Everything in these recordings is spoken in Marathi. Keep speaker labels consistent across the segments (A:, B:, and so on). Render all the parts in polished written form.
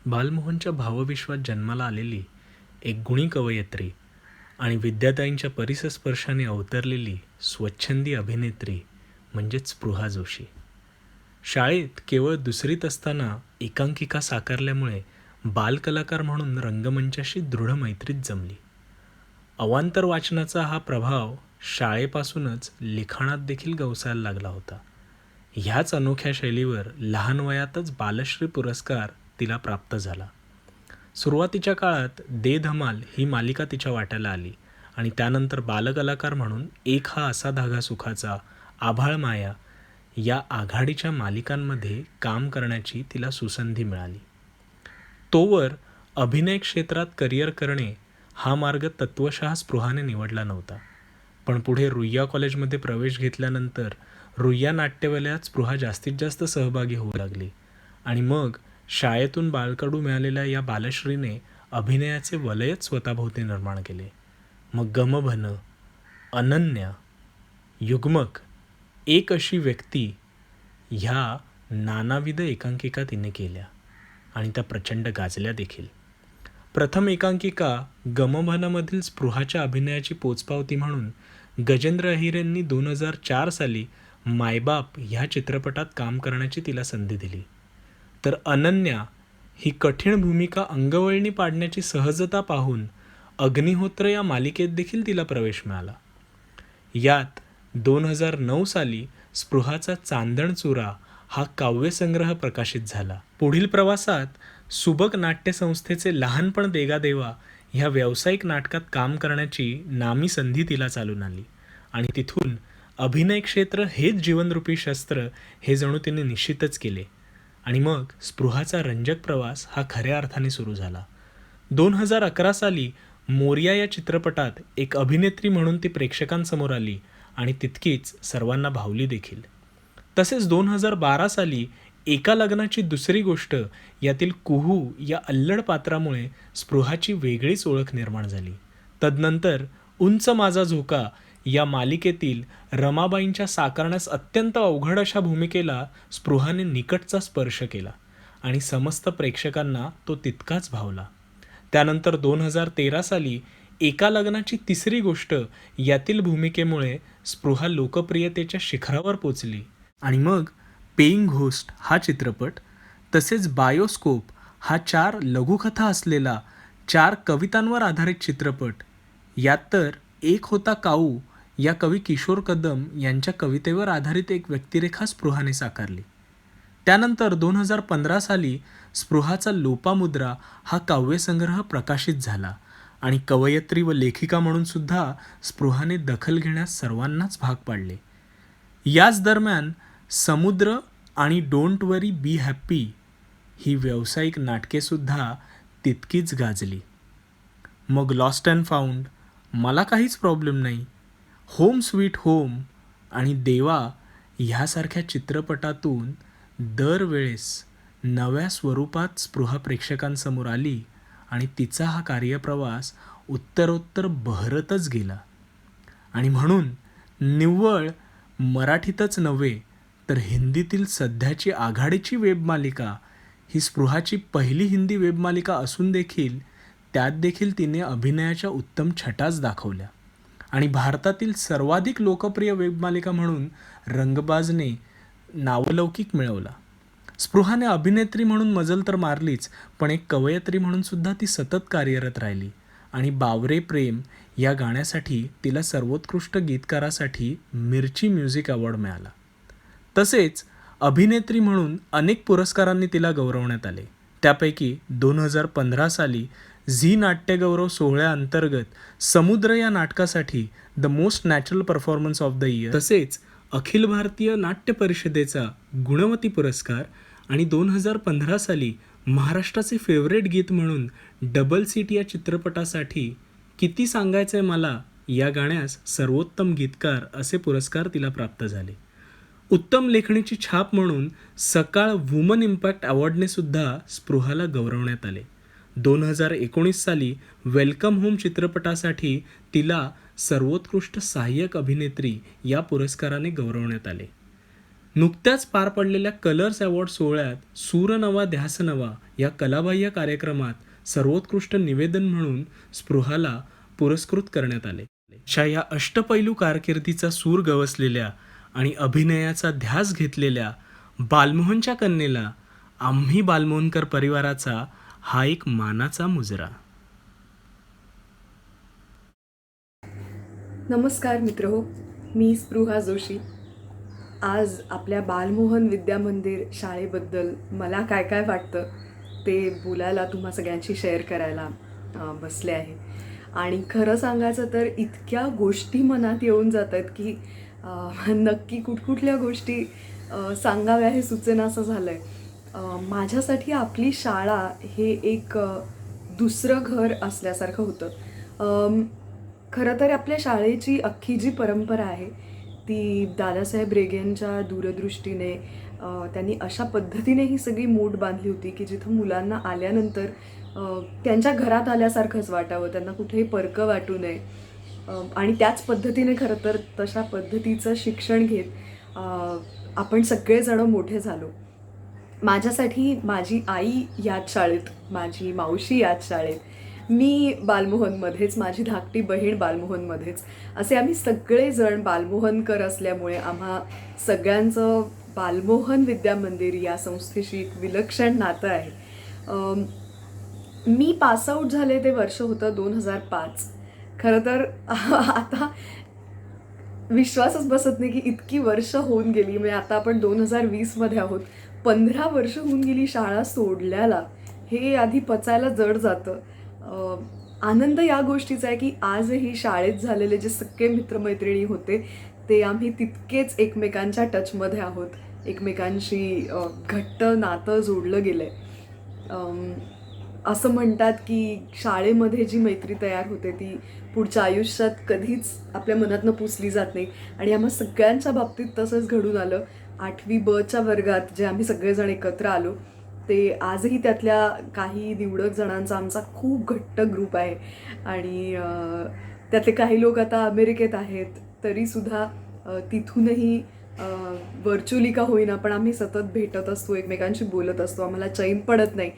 A: बालमोहनच्या भावविश्वात जन्माला आलेली एक गुणी कवयित्री आणि विद्याताईंच्या परिसस्पर्शाने अवतरलेली स्वच्छंदी अभिनेत्री म्हणजेच स्पृहा जोशी. शाळेत केवळ दुसरीत असताना एकांकिका साकारल्यामुळे बालकलाकार म्हणून रंगमंचाशी दृढ मैत्रीत जमली. अवांतर वाचनाचा हा प्रभाव शाळेपासूनच लिखाणात देखील गवसायला लागला होता. ह्याच अनोख्या शैलीवर लहान वयातच बालश्री पुरस्कार तिला प्राप्त झाला. सुरुवातीच्या काळात दे धमाल ही मालिका तिच्या वाट्याला आली आणि त्यानंतर बालकलाकार म्हणून एक हा असा धागा सुखाचा, आभाळ माया या आघाडीच्या मालिकांमध्ये काम करण्याची तिला सुसंधी मिळाली. तोवर अभिनय क्षेत्रात करिअर करणे हा मार्ग तत्वशः स्पृहाने निवडला नव्हता. पण पुढे रुईया कॉलेजमध्ये प्रवेश घेतल्यानंतर रुईया नाट्यवलयात स्पृहा जास्तीत जास्त सहभागी होऊ लागली आणि मग शाळेतून बाळकडू मिळालेल्या या बालश्रीने अभिनयाचे वलयच स्वतःभोवती निर्माण केले. मग गमभन, अनन्या, युग्मक, एक अशी व्यक्ती ह्या नानाविध एकांकिका तिने केल्या आणि त्या प्रचंड गाजल्या देखील. प्रथम एकांकिका गमभनमधील स्पृहाच्या अभिनयाची पोचपावती म्हणून गजेंद्र अहिरेंनी 2004 साली मायबाप ह्या चित्रपटात काम करण्याची तिला संधी दिली. तर अनन्या ही कठीण भूमिका अंगवळणी पाडण्याची सहजता पाहून अग्निहोत्र या मालिकेत देखील तिला प्रवेश मिळाला. यात 2009 साली स्पृहाचा चांदणचुरा हा काव्यसंग्रह प्रकाशित झाला. पुढील प्रवासात सुबक नाट्यसंस्थेचे लहानपण देगा देवा ह्या व्यावसायिक नाटकात काम करण्याची नामी संधी तिला चालून आली आणि तिथून अभिनय क्षेत्र हेच जीवनरूपी शस्त्र हे जणू तिने निश्चितच केले आणि मग स्पृहाचा रंजक प्रवास हा खऱ्या अर्थाने सुरू झाला. 2011 साली मोरया या चित्रपटात एक अभिनेत्री म्हणून ती प्रेक्षकांसमोर आली आणि तितकीच सर्वांना भावली देखील. तसेच 2012 साली एका लग्नाची दुसरी गोष्ट यातील कुहू या अल्लड पात्रामुळे स्पृहाची वेगळीच ओळख निर्माण झाली. तदनंतर उंच माझा झोका या मालिकेतील रमाबाईंच्या साकारण्यास अत्यंत अवघड अशा भूमिकेला स्पृहाने निकटचा स्पर्श केला आणि समस्त प्रेक्षकांना तो तितकाच भावला. त्यानंतर 2013 साली एका लग्नाची तिसरी गोष्ट यातील भूमिकेमुळे स्पृहा लोकप्रियतेच्या शिखरावर पोचली आणि मग पेईंग घोस्ट हा चित्रपट, तसेच बायोस्कोप हा 4 लघुकथा असलेला 4 कवितांवर आधारित चित्रपट, यात तर एक होता काऊ या कवी किशोर कदम यांच्या कवितेवर आधारित एक व्यक्तिरेखा स्पृहाने साकारली. त्यानंतर 2015 साली स्पृहाचा लोपामुद्रा हा काव्यसंग्रह प्रकाशित झाला आणि कवयित्री व लेखिका म्हणून सुद्धा स्पृहाने दखल घेण्यास सर्वांनाच भाग पाडले. याच दरम्यान समुद्र आणि डोंट वरी बी हॅप्पी ही व्यावसायिक नाटकेसुद्धा तितकीच गाजली. मग लॉस्ट अँड फाउंड, मला काहीच प्रॉब्लेम नाही, होम स्वीट होम आणि देवा ह्यासारख्या चित्रपटातून दरवेळेस नव्या स्वरूपात स्पृहा प्रेक्षकांसमोर आली आणि तिचा हा कार्यप्रवास उत्तरोत्तर बहरतच गेला. आणि म्हणून निव्वळ मराठीतच नव्हे तर हिंदीतील सध्याची आघाडीची वेबमालिका ही स्पृहाची पहिली हिंदी वेबमालिका असून देखील त्यात देखील तिने अभिनयाच्या उत्तम छटाच दाखवल्या आणि भारतातील सर्वाधिक लोकप्रिय वेबमालिका म्हणून रंगबाजने नावलौकिक मिळवला. स्पृहाने अभिनेत्री म्हणून मजल तर मारलीच, पण एक कवयित्री म्हणून सुद्धा ती सतत कार्यरत राहिली आणि बावरे प्रेम या गाण्यासाठी तिला सर्वोत्कृष्ट गीतकारासाठी मिर्ची म्युझिक अवॉर्ड मिळाला. तसेच अभिनेत्री म्हणून अनेक पुरस्कारांनी तिला गौरवण्यात आले. त्यापैकी 2015 साली झी नाट्यगौरव सोहळ्याअंतर्गत समुद्र या नाटकासाठी the most natural performance of the year, तसेच अखिल भारतीय नाट्य परिषदेचा गुणवती पुरस्कार आणि 2015 साली महाराष्ट्राचे फेवरेट गीत म्हणून डबल सीट या चित्रपटासाठी किती सांगायचंय मला या गाण्यास सर्वोत्तम गीतकार असे पुरस्कार तिला प्राप्त झाले. उत्तम लेखणीची छाप म्हणून सकाळ वुमन इम्पॅक्ट अवॉर्डने सुद्धा स्पृहाला गौरवण्यात आले. 2019 साली वेलकम होम चित्रपटासाठी तिला सर्वोत्कृष्ट सहाय्यक अभिनेत्री या पुरस्काराने गौरवण्यात आले. नुकत्याच पार पडलेल्या कलर्स अवॉर्ड सोहळ्यात सूर नवा ध्यास नवा या कलाबाह्य कार्यक्रमात सर्वोत्कृष्ट निवेदन म्हणून स्पृहाला पुरस्कृत करण्यात आले. अशा या अष्टपैलू कारकिर्दीचा सूर गवसलेल्या आणि अभिनयाचा ध्यास घेतलेल्या बालमोहनच्या कन्येला आम्ही बालमोहनकर परिवाराचा हा एक मानाचा मुजरा.
B: नमस्कार मित्रहो, मी स्पृहा जोशी. आज आपल्या बालमोहन विद्या मंदिर शाळेबद्दल मला काय काय वाटतं ते बोलायला तुम्हा सगळ्यांशी शेअर करायला बसले आहे. आणि खरं सांगायचं तर इतक्या गोष्टी मनात येऊन जात आहेत की नक्की कुठकुठल्या गोष्टी सांगाव्या हे सुचेनासं झालं आहे. माझ्यासाठी आपली शाळा हे एक दुसरं घर असल्यासारखं होतं. खरं तर आपल्या शाळेची अख्खी जी परंपरा आहे ती दादासाहेब रेगेंच्या दूरदृष्टीने त्यांनी अशा पद्धतीने ही सगळी मूठ बांधली होती की जिथं मुलांना आल्यानंतर त्यांच्या घरात आल्यासारखंच वाटावं, त्यांना कुठेही परकं वाटू नये. आणि त्याच पद्धतीने खरं तर तशा पद्धतीचं शिक्षण घेत आपण सगळेजणं मोठे झालो. माझ्यासाठी माझी आई याच शाळेत, माझी मावशी याच शाळेत, मी बालमोहनमध्येच, माझी धाकटी बहीण बालमोहनमध्येच, असे आम्ही सगळेजण बालमोहनकर असल्यामुळे आम्हा सगळ्यांचं बालमोहन विद्या मंदिर या संस्थेशी एक विलक्षण नातं आहे. मी पासआउट झाले ते वर्ष होतं 2005. खरं तर आता विश्वासच बसत नाही की इतकी वर्ष होऊन गेली. म्हणजे आता आपण 2020मध्ये आहोत. 15 वर्ष होऊन गेली शाळा सोडल्याला. हे आधी पचायला जड जातं. आनंद या गोष्टीचा आहे की आजही शाळेत झालेले जे सगळे मित्रमैत्रिणी होते ते आम्ही तितकेच एकमेकांच्या टचमध्ये आहोत. एकमेकांशी घट्ट नातं जोडलं गेलं आहे. असं म्हणतात की शाळेमध्ये जी मैत्री तयार होते ती पुढच्या आयुष्यात कधीच आपल्या मनातनं पुसली जात नाही. आणि आम्हा सगळ्यांच्या बाबतीत तसंच घडून आलं. 8वी बच्या वर्गात जे आम्ही सगळेजण एकत्र आलो ते आजही त्यातल्या काही निवडक जणांचा आमचा खूप घट्ट ग्रुप आहे. आणि त्यातले काही लोक आता अमेरिकेत आहेत, तरीसुद्धा तिथूनही व्हर्च्युअली का होईना पण आम्ही सतत भेटत असतो, एकमेकांशी बोलत असतो, आम्हाला चैन पडत नाही.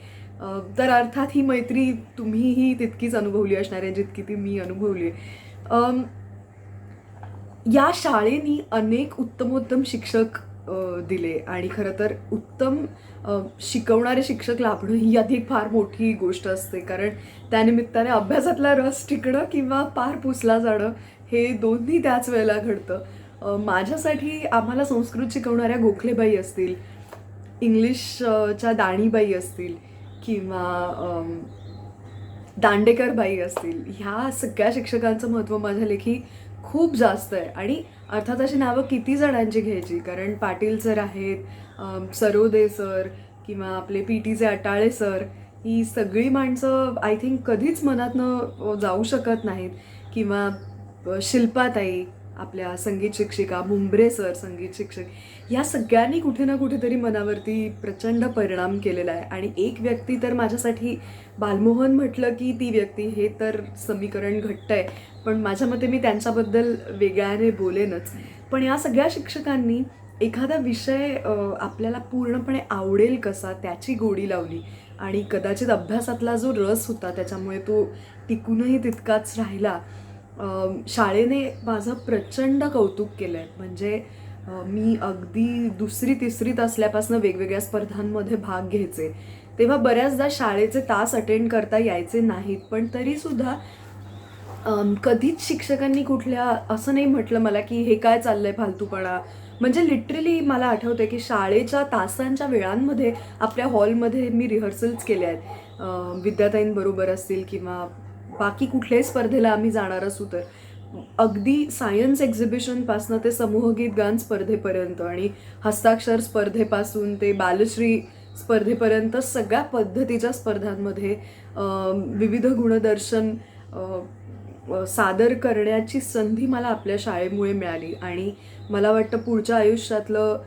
B: तर अर्थात ही मैत्री तुम्हीही तितकीच अनुभवली असणार आहे जितकी ती मी अनुभवली. या शाळेनी अनेक उत्तमोत्तम शिक्षक दिले आणि खरं तर उत्तम शिकवणारे शिक्षक लाभणं ही अधिक फार मोठी गोष्ट असते. कारण त्यानिमित्ताने अभ्यासातला रस टिकणं किंवा पार पुसला जाणं हे दोन्ही त्याच वेळेला घडतं. माझ्यासाठी आम्हाला संस्कृत शिकवणाऱ्या गोखलेबाई असतील, इंग्लिशच्या दाणीबाई असतील किंवा दांडेकरबाई असतील, ह्या सगळ्या शिक्षकांचं महत्त्व माझ्या लेखी खूप जास्त आहे. आणि अर्थात अशी नावं किती जणांची घ्यायची, कारण पाटील सर आहेत, सरोदे सर किंवा आपले पीटीचे अटाळे सर, ही सगळी माणसं आय थिंक कधीच मनातनं जाऊ शकत नाहीत. किंवा शिल्पाताई, आपल्या संगीत शिक्षिका, मुंबरे सर संगीत शिक्षक, या सगळ्यांनी कुठे ना कुठेतरी मनावरती प्रचंड परिणाम केलेला आहे. आणि एक व्यक्ती तर माझ्यासाठी बालमोहन म्हटलं की ती व्यक्ती, हे तर समीकरण घट्ट आहे, पण माझ्या मते मी त्यांच्याबद्दल वेगळ्याने बोलेनच. पण या सगळ्या शिक्षकांनी एखादा विषय आपल्याला पूर्णपणे आवडेल कसा त्याची गोडी लावली. आणि कदाचित अभ्यासातला जो रस होता त्याच्यामुळे तो टिकूनही तितकाच राहिला. शाळेने माझं प्रचंड कौतुक केलं आहे. म्हणजे मी अगदी 2री-3रीत असल्यापासून वेगवेगळ्या स्पर्धांमध्ये भाग घ्यायचे. तेव्हा बऱ्याचदा शाळेचे तास अटेंड करता यायचे नाहीत, पण तरीसुद्धा कधीच शिक्षकांनी कुठल्या असं नाही म्हटलं मला की हे काय चाललंय फालतूपणा. म्हणजे लिटरली मला आठवतं की शाळेच्या तासांच्या वेळांमध्ये आपल्या हॉलमध्ये मी रिहर्सल्स केल्या आहेत. विद्याताईंबरोबर असतील किंवा बाकी कुठल्याही स्पर्धेला आम्ही जाणार असू तर अगदी सायन्स एक्झिबिशनपासनं ते समूहगीत गान स्पर्धेपर्यंत आणि हस्ताक्षर स्पर्धेपासून ते बालश्री स्पर्धेपर्यंत सगळ्या पद्धतीच्या स्पर्धांमध्ये विविध गुणदर्शन सादर करण्याची संधी मला आपल्या शाळेमुळे मिळाली. आणि मला वाटतं पुढच्या आयुष्यातलं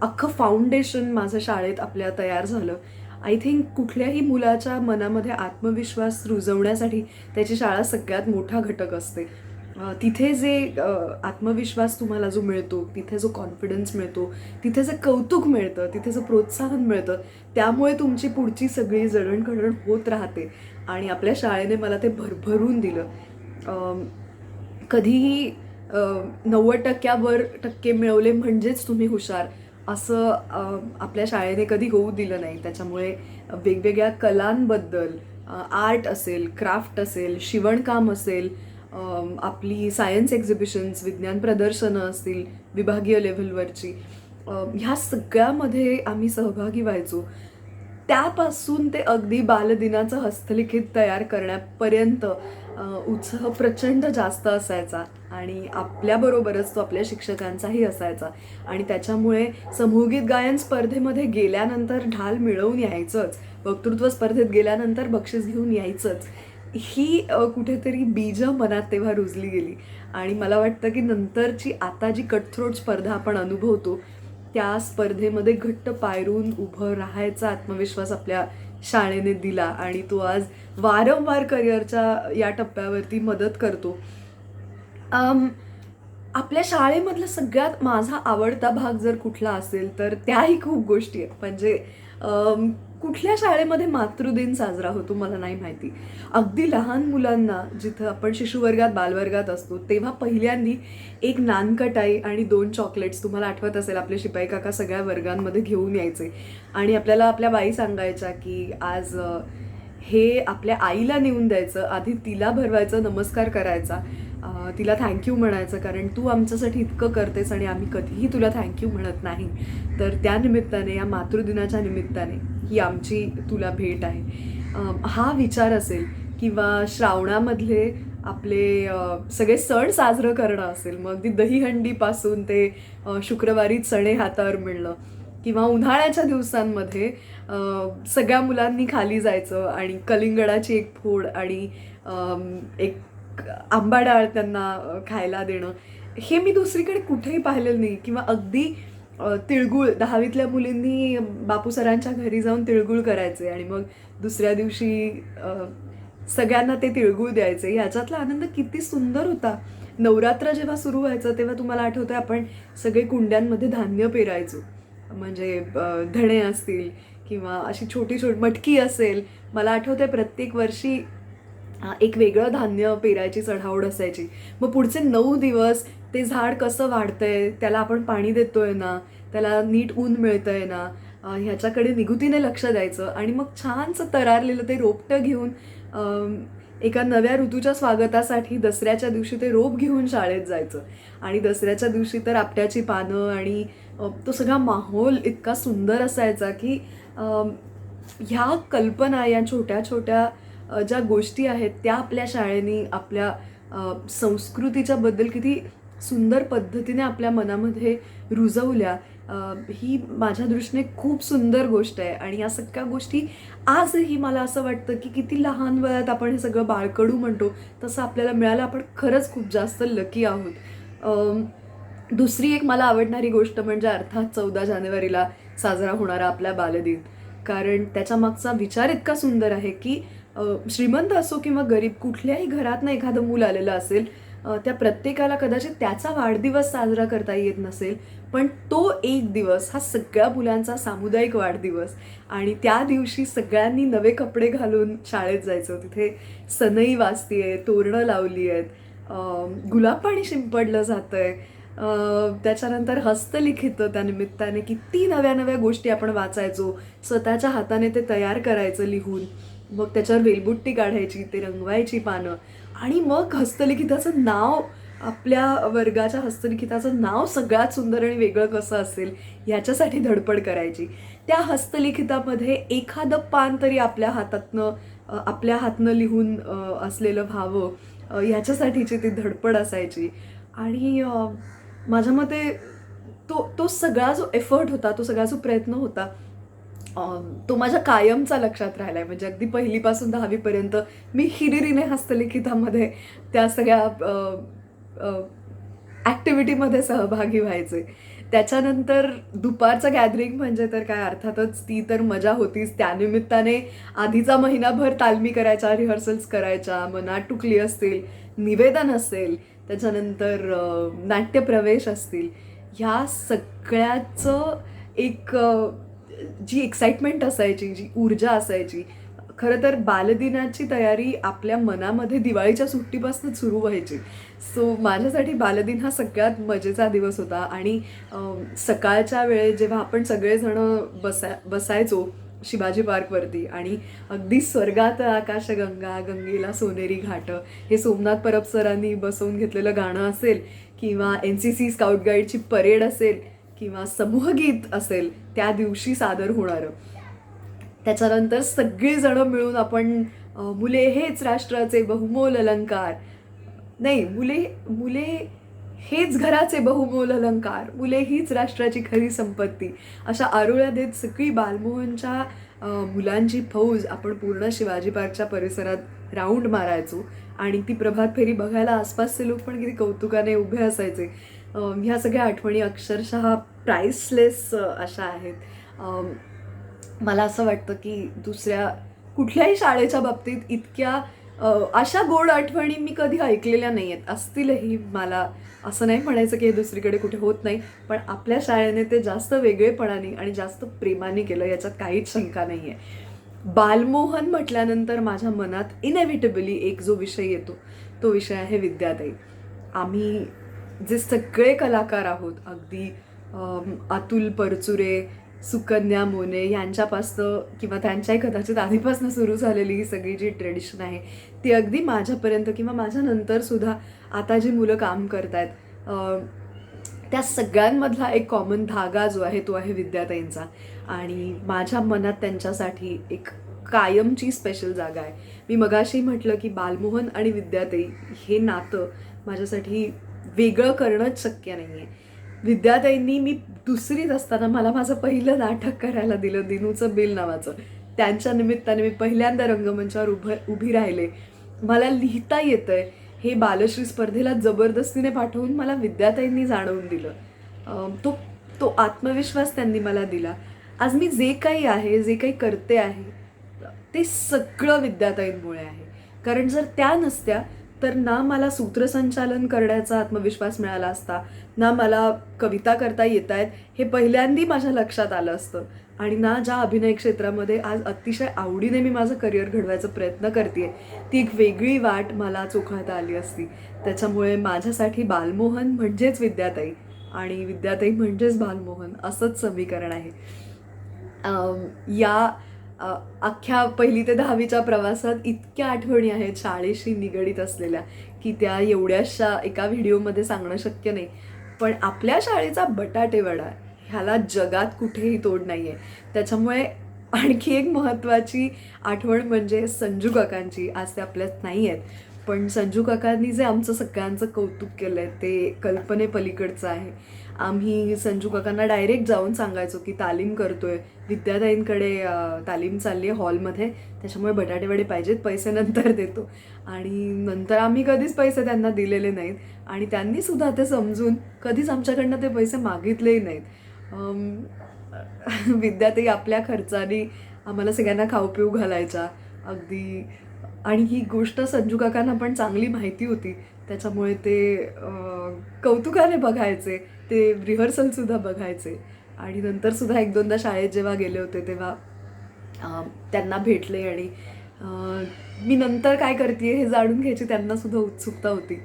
B: अख्खं फाउंडेशन माझं शाळेत आपल्या तयार झालं. आय थिंक कुठल्याही मुलाच्या मनामध्ये आत्मविश्वास रुजवण्यासाठी त्याची शाळा सगळ्यात मोठा घटक असते. तिथे जे आत्मविश्वास तुम्हाला जो मिळतो, तिथे जो कॉन्फिडन्स मिळतो, तिथे जे कौतुक मिळतं, तिथे जे प्रोत्साहन मिळतं, त्यामुळे तुमची पुढची सगळी जडणघडण होत राहते. आणि आपल्या शाळेने मला ते भरभरून दिलं. अम, कधीही 90%वर टक्के मिळवले म्हणजेच तुम्ही हुशार असं आपल्या शाळेने कधी होऊ दिलं नाही. त्याच्यामुळे वेगवेगळ्या कलांबद्दल, आर्ट असेल, क्राफ्ट असेल, शिवणकाम असेल, आपली सायन्स एक्झिबिशन्स, विज्ञान प्रदर्शनं असतील विभागीय लेव्हलवरची, ह्या सगळ्यामध्ये आम्ही सहभागी व्हायचो. त्यापासून ते अगदी बालदिनाचं हस्तलिखित तयार करण्यापर्यंत उत्साह प्रचंड जास्त असायचा आणि आपल्याबरोबरच तो आपल्या शिक्षकांचाही असायचा. आणि त्याच्यामुळे समूहगीत गायन स्पर्धेमध्ये गेल्यानंतर ढाल मिळवून यायचंच, वक्तृत्व स्पर्धेत गेल्यानंतर बक्षीस घेऊन यायचंच, ही कुठेतरी बीजं मनात तेव्हा रुजली गेली. आणि मला वाटतं की नंतरची आता जी कटथ्रोट स्पर्धा आपण अनुभवतो, त्या स्पर्धेमध्ये घट्ट पायरून उभं राहायचा आत्मविश्वास आपल्या शाळेने दिला आणि तो आज वारंवार करिअरच्या या टप्प्यावरती मदत करतो. आपल्या शाळेमधला सगळ्यात माझा आवडता भाग जर कुठला असेल तर त्याही खूप गोष्टी आहेत. म्हणजे कुठल्या शाळेमध्ये मातृदिन साजरा होतो मला नाही माहिती. अगदी लहान मुलांना जिथं आपण शिशुवर्गात बालवर्गात असतो तेव्हा पहिल्यांदी एक नानकटाई आणि 2 चॉकलेट्स, तुम्हाला आठवत असेल आपले शिपाई काका सगळ्या वर्गांमध्ये घेऊन यायचे आणि आपल्याला आपल्या बाई सांगायच्या की आज हे आपल्या आईला नेऊन द्यायचं, आधी तिला भरवायचं, नमस्कार करायचा, तिला थँक्यू म्हणायचं, कारण तू आमच्यासाठी इतकं करतेस आणि आम्ही कधीही तुला थँक्यू म्हणत नाही. तर त्या निमित्ताने, या मातृदिनाच्या निमित्ताने ही आमची तुला भेट आहे. हा विचार असेल किंवा श्रावणामधले आपले सगळे सण साजरं करणं असेल, मग अगदी दहीहंडीपासून ते शुक्रवारी चणे हातावर मिळणं किंवा उन्हाळ्याच्या दिवसांमध्ये सगळ्या मुलांनी खाली जायचं आणि कलिंगडाची एक फोड आणि एक आंबा डाळ त्यांना खायला देणं, हे मी दुसरीकडे कुठेही पाहिलेलं नाही. किंवा अगदी तिळगुळ 10वीतल्या मुलींनी बापू सरांच्या घरी जाऊन तिळगुळ करायचे आणि मग दुसऱ्या दिवशी सगळ्यांना ते तिळगुळ द्यायचे. ह्याच्यातला आनंद किती सुंदर होता. नवरात्र जेव्हा सुरू व्हायचं तेव्हा तुम्हाला आठवतंय आपण सगळे कुंड्यांमध्ये धान्य पेरायचो. म्हणजे धणे असतील किंवा अशी छोटी छोटी मटकी असेल. मला आठवतंय प्रत्येक वर्षी एक वेगळं धान्य पेरायची चढाओढ असायची. मग पुढचे 9 दिवस ते झाड कसं वाढतंय, त्याला आपण पाणी देतोय ना, त्याला नीट ऊन मिळतंय ना, ह्याच्याकडे निगुतीने लक्ष द्यायचं आणि मग छानसं तरारलेलं ते रोपटं घेऊन एका नव्या ऋतूच्या स्वागतासाठी दसऱ्याच्या दिवशी ते रोप घेऊन शाळेत जायचं. आणि दसऱ्याच्या दिवशी तर आपट्याची पानं आणि तो सगळा माहोल इतका सुंदर असायचा की ह्या कल्पना, या छोट्या छोट्या ज्या गोष्टी आहेत त्या आपल्या शाळेने आपल्या संस्कृतीच्या बद्दल किती सुंदर पद्धतीने आपल्या मनामध्ये रुजवल्या, ही माझ्या दृष्टीने खूप सुंदर गोष्ट आहे. आणि या सगळ्या गोष्टी आजही मला असं वाटतं की किती लहान वयात आपण हे सगळं बाळकडू म्हणतो तसं आपल्याला मिळालं. आपण खरंच खूप जास्त लकी आहोत. दुसरी एक मला आवडणारी गोष्ट म्हणजे अर्थात 14 जानेवारीला साजरा होणारा आपला बालदिन. कारण त्याच्या मागचा विचार इतका सुंदर आहे की श्रीमंत असो किंवा गरीब, कुठल्याही घरातनं एखादं मूल आलेलं असेल, त्या प्रत्येकाला कदाचित त्याचा वाढदिवस साजरा करता येत नसेल, पण तो एक दिवस हा सगळ्या मुलांचा सामुदायिक वाढदिवस. आणि त्या दिवशी सगळ्यांनी नवे कपडे घालून शाळेत जायचं. तिथे सनई वाजतीये, तोरणं लावली आहेत, गुलाब पाणी शिंपडलं जातंय, त्याच्यानंतर हस्तलिखित त्या निमित्ताने किती नव्या नव्या गोष्टी आपण वाचायचो, स्वतःच्या हाताने ते तयार करायचं लिहून, मग त्याच्यावर वेलबुट्टी काढायची, ते रंगवायची पानं आणि मग हस्तलिखिताचं नाव, आपल्या वर्गाच्या हस्तलिखिताचं नाव सगळ्यात सुंदर आणि वेगळं कसं असेल ह्याच्यासाठी धडपड करायची. त्या हस्तलिखितामध्ये एखादं पान तरी आपल्या हातनं लिहून असलेलं व्हावं, ह्याच्यासाठीची ती धडपड असायची. आणि माझ्या मते तो सगळा जो एफर्ट होता, तो सगळा जो प्रयत्न होता, तो माझ्या कायमचा लक्षात राहिला आहे. म्हणजे अगदी 1ली पासून 10वी पर्यंत मी हिरिरीने हस्तलिखितामध्ये त्या सगळ्या ॲक्टिव्हिटीमध्ये सहभागी व्हायचे. त्याच्यानंतर दुपारचं गॅदरिंग म्हणजे तर काय, अर्थातच ती तर मजा होतीच. त्यानिमित्ताने आधीचा महिनाभर तालमी करायच्या, रिहर्सल्स करायच्या, मग नाटुकली असतील, निवेदन असेल, त्याच्यानंतर नाट्यप्रवेश असतील, ह्या सगळ्याचं एक जी एक्साइटमेंट असायची, जी ऊर्जा असायची, खरं तर बालदिनाची तयारी आपल्या मनामध्ये दिवाळीच्या सुट्टीपासून सुरू व्हायची. सो माझ्यासाठी बालदिन हा सगळ्यात मजेचा दिवस होता. आणि सकाळच्या वेळेत जेव्हा आपण सगळेजणं बसायचो शिवाजी पार्कवरती, आणि अगदी स्वर्गात आकाशगंगा गंगेला सोनेरी घाट, हे सोमनाथ परब सरांनी बसवून घेतलेलं गाणं असेल, किंवा NCC स्काउट गाईडची परेड असेल, किंवा समूहगीत असेल त्या दिवशी सादर होणारं, त्याच्यानंतर सगळीजणं मिळून आपण मुले हेच राष्ट्राचे बहुमोल अलंकार, नाही, मुले मुले हेच घराचे बहुमोल अलंकार, मुले हीच राष्ट्राची खरी संपत्ती, अशा आरोळ्या देत सगळी बालमोहनच्या मुलांची फौज आपण पूर्ण शिवाजी पार्कच्या परिसरात राऊंड मारायचो. आणि ती प्रभात फेरी बघायला आसपासचे लोक पण किती कौतुकाने उभे असायचे. ह्या सगळ्या आठवणी अक्षरशः प्राइसलेस अशा आहेत. मला असं वाटतं की दुसऱ्या कुठल्याही शाळेच्या बाबतीत इतक्या अशा गोड आठवणी मी कधी ऐकलेल्या नाही आहेत. असतीलही, मला असं नाही म्हणायचं की हे दुसरीकडे कुठे होत नाही, पण आपल्या शाळेने ते जास्त वेगळेपणाने आणि जास्त प्रेमाने केलं, याच्यात काहीच शंका नाही आहे. बालमोहन म्हटल्यानंतर माझ्या मनात इनएव्हिटेबली एक जो विषय येतो तो विषय आहे विद्याताई. आम्ही जे सगळे कलाकार आहोत, अगदी अतुल परचुरे, सुकन्या मोने यांच्यापासनं, किंवा त्यांच्याही कदाचित आधीपासून सुरू झालेली ही सगळी जी ट्रेडिशन आहे ती अगदी माझ्यापर्यंत किंवा माझ्यानंतर सुद्धा आता जी मुलं काम करत आहेत, त्या सगळ्यांमधला एक कॉमन धागा जो आहे तो आहे विद्याताईंचा. आणि माझ्या मनात त्यांच्यासाठी एक कायमची स्पेशल जागा आहे. मी मगाशी म्हटलं की बालमोहन आणि विद्याताई हे नातं माझ्यासाठी वेगळं करणंच शक्य नाही आहे. विद्याताईंनी, मी दुसरीत असताना मला माझं पहिलं नाटक करायला दिलं, दिनूचं बिल नावाचं. त्यांच्या निमित्ताने मी पहिल्यांदा रंगमंचावर उभी राहिले. मला लिहिता येतंय हे बालश्री स्पर्धेला जबरदस्तीने पाठवून मला विद्याताईंनी जाणवून दिलं. तो तो आत्मविश्वास त्यांनी मला दिला. आज मी जे काही आहे, जे काही करते आहे, ते सगळं विद्याताईंमुळे आहे. कारण जर त्या नसत्या तर ना मला सूत्रसंचालन करण्याचा आत्मविश्वास मिळाला असता, ना मला कविता करता येत आहेत हे पहिल्यांदी माझ्या लक्षात आलं असतं, आणि ना ज्या अभिनय क्षेत्रामध्ये आज अतिशय आवडीने मी माझं करिअर घडवायचा प्रयत्न करते ती एक वेगळी वाट मला चोखाळता आली असती. त्याच्यामुळे माझ्यासाठी बालमोहन म्हणजेच विद्याताई आणि विद्याताई म्हणजेच बालमोहन असंच समीकरण आहे. या अख्ख्या 1ली ते 10वीच्या प्रवासात इतक्या आठवणी आहेत शाळेशी निगडीत असलेल्या की त्या एवढ्याशा एका व्हिडिओमध्ये सांगणं शक्य नाही. पण आपल्या शाळेचा बटाटेवडा ह्याला जगात कुठेही तोड नाही आहे. त्याच्यामुळे आणखी एक महत्त्वाची आठवण म्हणजे संजू काकांची. आज ते आपल्यात नाही आहेत, पण संजू काकांनी जे आमचं सगळ्यांचं कौतुक केलं आहे ते कल्पनेपलीकडचं आहे. आम्ही संजू काकांना डायरेक्ट जाऊन सांगायचो की तालीम करतोय, विद्याताईंकडे तालीम चालली आहे हॉलमध्ये, त्याच्यामुळे बटाटेवडे पाहिजेत, पैसे नंतर देतो. आणि नंतर आम्ही कधीच पैसे त्यांना दिलेले नाहीत आणि त्यांनी सुद्धा ते समजून कधीच आमच्याकडनं ते पैसे मागितलेही नाहीत. विद्याताई आपल्या खर्चाने आम्हाला सगळ्यांना खाऊ पिऊ घालायच्या अगदी. आणि ही गोष्ट संजू काकांना पण चांगली माहिती होती, त्याच्यामुळे ते कौतुकाने बघायचे, ते रिहर्सलसुद्धा बघायचे. आणि नंतरसुद्धा 1-2दा शाळेत जेव्हा गेले होते तेव्हा त्यांना भेटले आणि मी नंतर काय करते हे जाणून घ्यायची त्यांनासुद्धा उत्सुकता होती.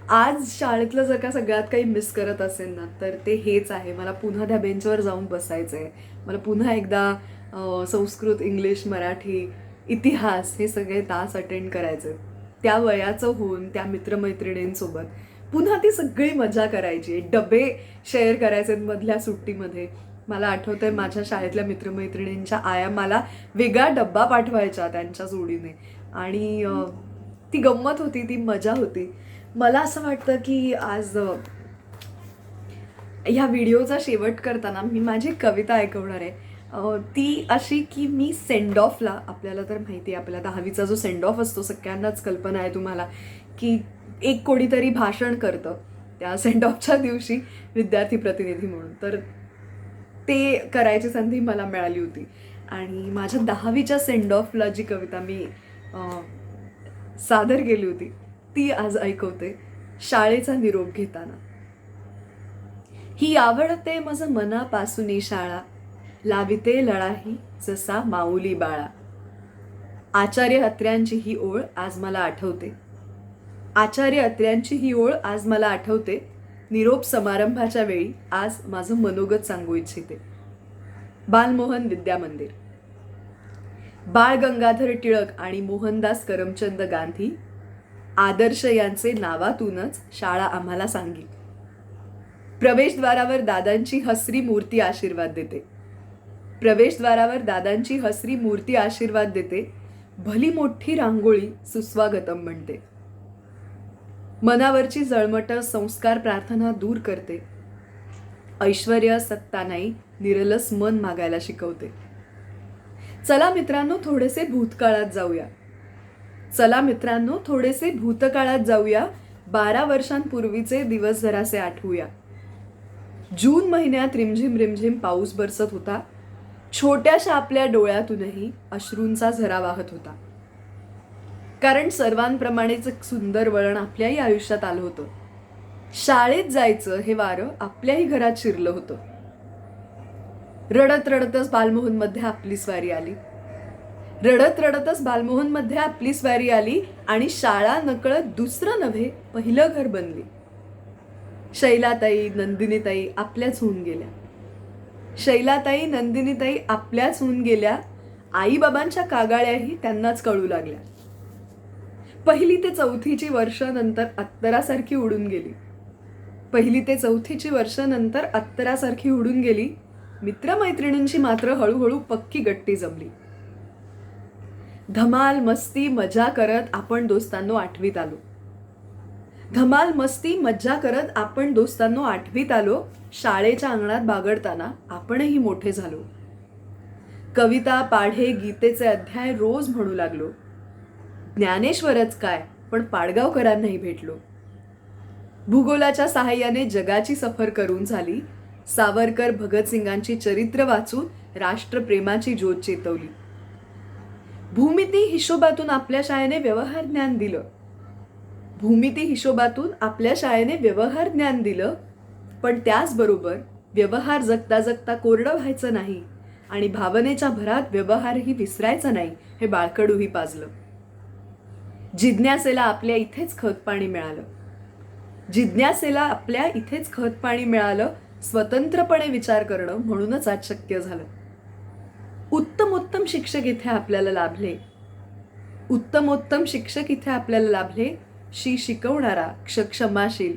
B: आज शाळेतलं जर का सगळ्यात काही मिस करत असेल ना तर ते हेच आहे. मला पुन्हा त्या बेंचवर जाऊन बसायचं आहे. मला पुन्हा एकदा संस्कृत, इंग्लिश, मराठी, इतिहास हे सगळे तास अटेंड करायचे. त्या वयाचं होऊन त्या मित्रमैत्रिणींसोबत पुन्हा ती सगळी मजा करायची. डबे शेअर करायचे मधल्या सुट्टीमध्ये. मला आठवतंय माझ्या शाळेतल्या मित्रमैत्रिणींच्या आया मला वेगळा डब्बा पाठवायच्या त्यांच्या जोडीने आणि ती गंमत होती, ती मजा होती. मला असं वाटतं की आज ह्या व्हिडिओचा शेवट करताना मी माझी कविता ऐकवणार आहे. ती अशी की मी सेंड ऑफला, आपल्याला तर माहिती आहे आपल्या 10वीचा जो सेंड ऑफ असतो सगळ्यांनाच कल्पना आहे तुम्हाला की एक कोणीतरी भाषण करतं त्या सेंड ऑफच्या दिवशी विद्यार्थी प्रतिनिधी म्हणून. तर ते करायची संधी मला मिळाली होती आणि माझ्या 10वीच्या सेंड ऑफला जी कविता मी सादर केली होती ती आज ऐकवते. शाळेचा निरोप घेताना. ही आवडते मज मनापासून शाळा, लाविते लळाही जसा माऊली बाळा. आचार्य अत्र्यांची ही ओळ आज मला आठवते. आचार्य अत्र्यांची ही ओळ आज मला आठवते. निरोप समारंभाच्या वेळी आज माझं मनोगत सांगू इच्छिते. बालमोहन विद्यामंदिर. बाळ गंगाधर टिळक आणि मोहनदास करमचंद गांधी आदर्श यांचे नावातूनच शाळा आम्हाला सांगी. प्रवेशद्वारावर दादांची हसरी मूर्ती आशीर्वाद देते. प्रवेशद्वारावर दादांची हसरी मूर्ती आशीर्वाद देते. भली मोठी रांगोळी सुस्वागतम म्हणते. मनावरची जळमट संस्कार प्रार्थना दूर करते. ऐश्वर्य सत्ता नाही निरलस मन मागायला शिकवते. चला मित्रांनो थोडेसे भूतकाळात जाऊया. चला मित्रांनो थोडेसे भूतकाळात जाऊया. 12 वर्षांपूर्वीचे दिवस जरासे आठवूया. जून महिन्यात रिमझिम रिमझिम पाऊस बरसत होता. छोट्याशा आपल्या डोळ्यातूनही अश्रूंचा झरा वाहत होता. कारण सर्वांप्रमाणेच एक सुंदर वळण आपल्याही आयुष्यात आलं होतं. शाळेत जायचं हे वारं आपल्याही घरात शिरलं होतं. रडत रडतच बालमोहनमध्ये आपली स्वारी आली. रडत रडतच बालमोहनमध्ये आपली स्वारी आली आणि शाळा नकळत दुसरं नव्हे पहिलं घर बनली. शैलाताई नंदिनीताई आपल्याच होऊन गेल्या. शैलाताई नंदिनीताई आपल्याच होऊन गेल्या. आईबाबांच्या कागाळ्याही त्यांनाच कळू लागल्या. 1ली ते 4थीची वर्ष नंतर अत्तरासारखी उडून गेली. 1ली ते 4थीची वर्ष नंतर अत्तरासारखी उडून गेली. मित्रमैत्रिणींची मात्र हळूहळू पक्की गट्टी जमली. धमाल मस्ती मजा करत आपण दोस्तांनो 8वीत आलो. धमाल मस्ती मज्जा करत आपण दोस्तांनो 8वीत आलो. शाळेच्या अंगणात बागडताना आपणही मोठे झालो. कविता पाढे गीतेचे अध्याय रोज म्हणू लागलो. ज्ञानेश्वरच काय पण पाडगावकरांनाही भेटलो. भूगोलाच्या साहाय्याने जगाची सफर करून झाली. सावरकर भगतसिंगांची चरित्र वाचून राष्ट्रप्रेमाची ज्योत चेतवली. भूमिती हिशोबातून आपल्या शाळेने व्यवहार ज्ञान दिलं. भूमिती हिशोबातून आपल्या शाळेने व्यवहार ज्ञान दिलं. पण त्याचबरोबर व्यवहार जगता जगता कोरडं व्हायचं नाही आणि भावनेच्या भरात व्यवहारही विसरायचा नाही हे बाळकडूही पाजलं. जिज्ञासेला आपल्या इथेच खतपाणी मिळालं. जिज्ञासेला आपल्या इथेच खतपाणी मिळालं. स्वतंत्रपणे विचार करणं म्हणूनच आज शक्य झालं. उत्तमोत्तम शिक्षक इथे आपल्याला लाभले. उत्तमोत्तम शिक्षक इथे आपल्याला लाभले. शिकवणारा क्षमाशील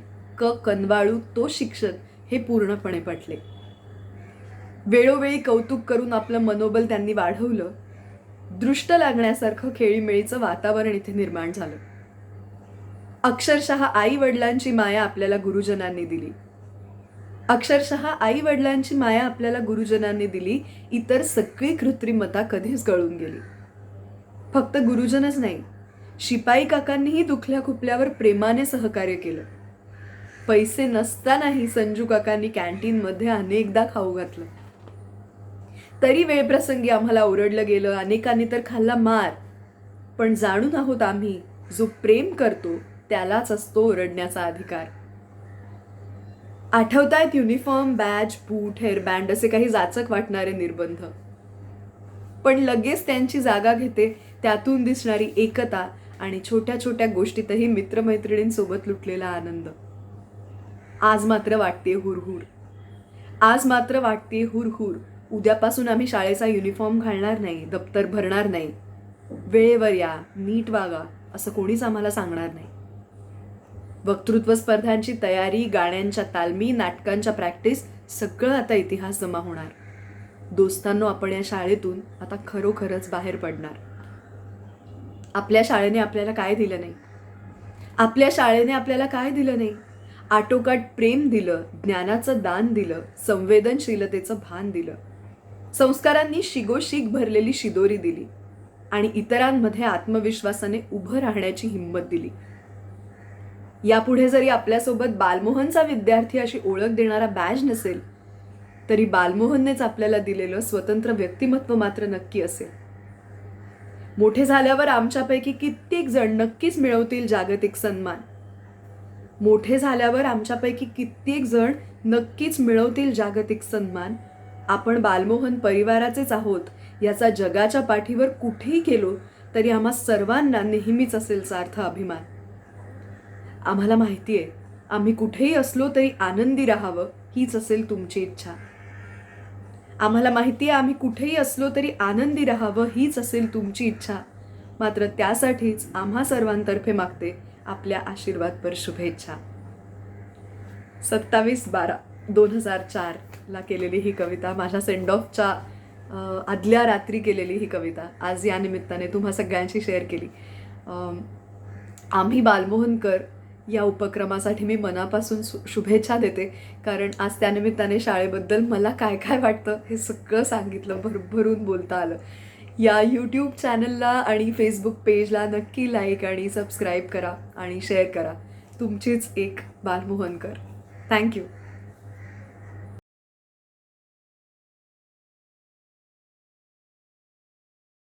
B: कनवाळू तो शिक्षक हे पूर्णपणे पटले. वेळोवेळी कौतुक करून आपलं मनोबल त्यांनी वाढवलं. दृष्ट लागण्यासारखं खेळीमेळीचं वातावरण इथे निर्माण झालं. अक्षरशः आई वडिलांची माया आपल्याला गुरुजनांनी दिली. अक्षरशः आई वडिलांची माया आपल्याला गुरुजनांनी दिली. इतर सगळी कृत्रिमता कधीच गळून गेली. फक्त गुरुजनच नाही, शिपाई काकांनीही दुखल्या खुपल्यावर प्रेमाने सहकार्य केलं. पैसे नसतानाही संजू काकांनी कॅन्टीनमध्ये अनेकदा खाऊ घातलं. तरी वेळप्रसंगी आम्हाला ओरडलं गेलं. अनेकांनी तर खाल्ला मार. पण जाणून आहोत आम्ही जो प्रेम करतो त्यालाच असतो ओरडण्याचा अधिकार. आठवतायत युनिफॉर्म बॅज बूट हेअरबँड असे काही जाचक वाटणारे निर्बंध. पण लगेच त्यांची जागा घेते त्यातून दिसणारी एकता आणि छोट्या छोट्या गोष्टीतही मित्रमैत्रिणींसोबत लुटलेला आनंद. आज मात्र वाटते हुरहुर. आज मात्र वाटते हुरहुर. उद्यापासून आम्ही शाळेचा युनिफॉर्म घालणार नाही, दप्तर भरणार नाही. वेळेवर या, नीट वागा असं कोणीच आम्हाला सांगणार नाही. वक्तृत्व स्पर्धांची तयारी, गाण्यांच्या तालमी, नाटकांच्या प्रॅक्टिस सगळं आता इतिहास जमा होणार. दोस्तांनो आपण या शाळेतून आता खरोखरच बाहेर पडणार. आपल्या शाळेने आपल्याला काय दिलं नाही? आपल्या शाळेने आपल्याला काय दिलं नाही? आटोकाट प्रेम दिलं, ज्ञानाचं दान दिलं, संवेदनशीलतेचं भान दिलं, संस्कारांनी शिगोशीग भरलेली शिदोरी दिली आणि इतरांमध्ये आत्मविश्वासाने उभं राहण्याची हिंमत दिली. यापुढे जरी आपल्यासोबत बालमोहनचा विद्यार्थी अशी ओळख देणारा बॅज नसेल तरी बालमोहननेच आपल्याला दिलेलं स्वतंत्र व्यक्तिमत्व मात्र नक्की असेल. मोठे झाल्यावर आमच्यापैकी कित्येक जण नक्कीच मिळवतील जागतिक सन्मान. मोठे झाल्यावर आमच्यापैकी कित्येक जण नक्कीच मिळवतील जागतिक सन्मान. आपण बालमोहन परिवाराचेच आहोत याचा जगाच्या पाठीवर कुठेही गेलो तरी आम्हा सर्वांना नेहमीच असेल सार्थ अभिमान. आम्हाला माहिती आहे आम्ही कुठेही असलो तरी आनंदी राहावं हीच असेल तुमची इच्छा. आम्हाला माहिती आहे आम्ही कुठेही असलो तरी आनंदी राहावं हीच असेल तुमची इच्छा. मात्र त्यासाठीच आम्हा सर्वांतर्फे मागते आपल्या आशीर्वादपर शुभेच्छा. 27/12/2004 ला केलेली ही कविता, माझ्या सेंड ऑफच्या आदल्या रात्री केलेली ही कविता आज या निमित्ताने तुम्हा सगळ्यांशी शेअर केली. आम्ही बालमोहनकर या उपक्रमासाठी मी मनापासून शुभेच्छा देते, कारण आज त्यानिमित्ताने शाळेबद्दल मला काय काय वाटतं हे सगळं सांगितलं, भरभरून बोलता आलं. या यूट्यूब चॅनलला आणि फेसबुक पेजला नक्की लाईक आणि सबस्क्राईब करा आणि शेअर करा. तुमचीच एक बालमोहनकर. थँक्यू.